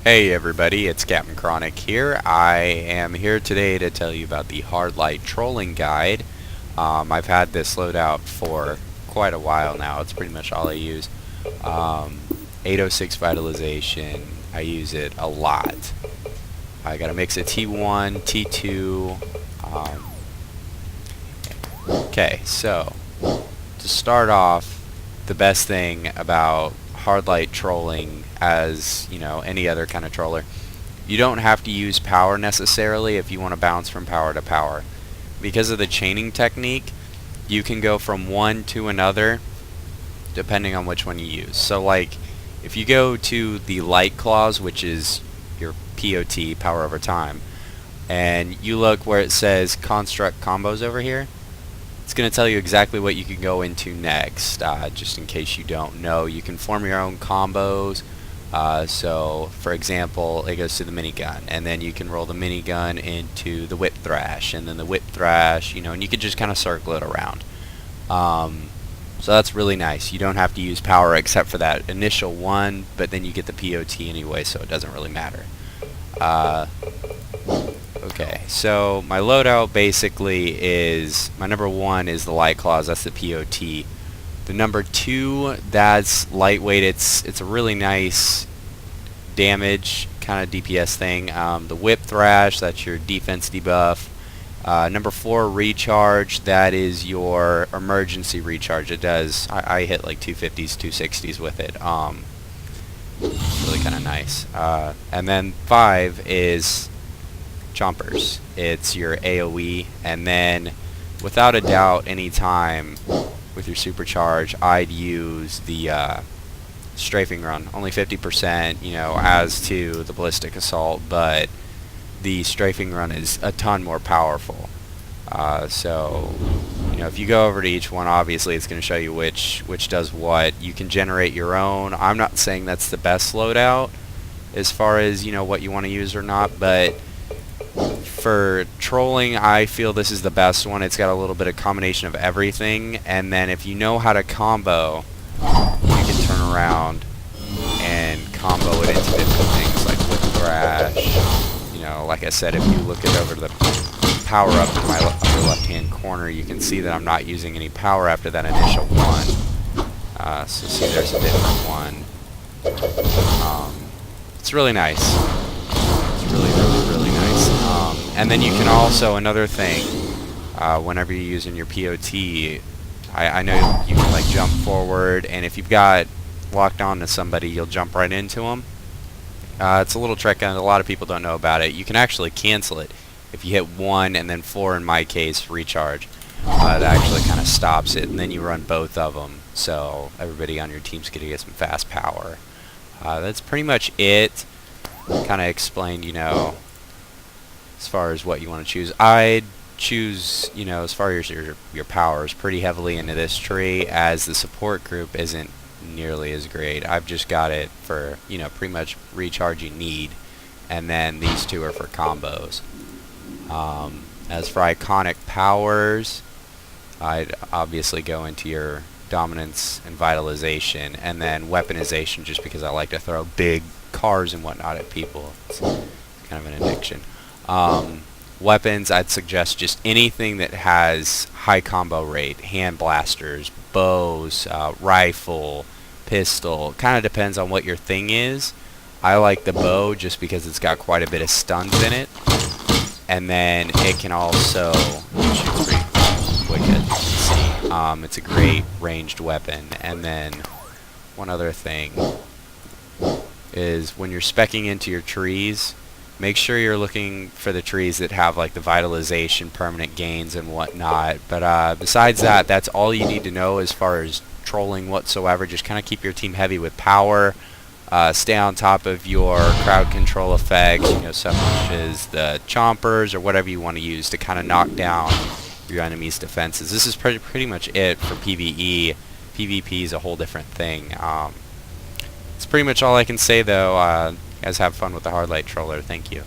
Hey everybody, it's Captain Chronic here. I am here today to tell you about the Hard Light Trolling Guide. I've had this loadout for quite a while now. It's pretty much all I use. 806 Vitalization, I use it a lot. I got a mix of T1, T2. Okay, so to start off, the best thing about hard light trolling, as you know, any other kind of troller, you don't have to use power necessarily if you want to bounce from power to power. Because of the chaining technique, you can go from one to another depending on which one you use. So like if you go to the light clause, which is your POT, power over time, and you look where it says construct combos over here, it's going to tell you exactly what you can go into next. Just in case you don't know, you can form your own combos. So for example, it goes to the minigun, and then you can roll the minigun into the whip thrash, and then the whip thrash, you know, and you could just kind of circle it around. So that's really nice. You don't have to use power except for that initial one, but then you get the POT anyway, so it doesn't really matter. Okay, so my loadout basically is, my number one is the light clause, that's the POT. The number two, that's lightweight, it's a really nice damage kind of DPS thing. The whip thrash, that's your defense debuff. Number four, recharge, that is your emergency recharge. It does, I hit like 250s, 260s with it. It's really kind of nice. And then five is chompers. It's your AoE, and then without a doubt, anytime with your supercharge, I'd use the strafing run. Only 50%, you know, as to the ballistic assault, but the strafing run is a ton more powerful. So, you know, if you go over to each one, obviously it's going to show you which does what. You can generate your own. I'm not saying that's the best loadout as far as, you know, what you want to use or not, but for trolling, I feel this is the best one. It's got a little bit of combination of everything, and then if you know how to combo, you can turn around and combo it into different things like whip thrash. You know, like I said, if you look it over to the power up in my upper left hand corner, you can see that I'm not using any power after that initial one. So see, there's a different one. It's really nice. It's really nice. And then you can also, another thing, whenever you're using your POT, I know you can like jump forward, and if you've got locked on to somebody, you'll jump right into them. It's a little trick, and a lot of people don't know about it. You can actually cancel it if you hit 1 and then 4, in my case, recharge. It actually kind of stops it, and then you run both of them, so everybody on your team's going to get some fast power. That's pretty much it. Kind of explained, you know, as far as what you want to choose. I'd choose, you know, as far as your powers, pretty heavily into this tree, as the support group isn't nearly as great. I've just got it for, you know, pretty much recharge you need, and then these two are for combos. As for iconic powers, I'd obviously go into your dominance and vitalization, and then weaponization, just because I like to throw big cars and whatnot at people. It's kind of an addiction. Weapons, I'd suggest just anything that has high combo rate. Hand blasters, bows, rifle, pistol. Kind of depends on what your thing is. I like the bow just because it's got quite a bit of stuns in it, and then it can also shoot pretty quick, as you can see. It's a great ranged weapon. And then one other thing is, when you're speccing into your trees, make sure you're looking for the trees that have like the vitalization, permanent gains, and whatnot. But besides that, that's all you need to know as far as trolling whatsoever. Just kind of keep your team heavy with power. Stay on top of your crowd control effects, you know, such as the chompers or whatever you want to use to kind of knock down your enemy's defenses. This is pretty much it for PvE. PvP is a whole different thing. It's pretty much all I can say, though. Guys, have fun with the Hard Light Troller. Thank you.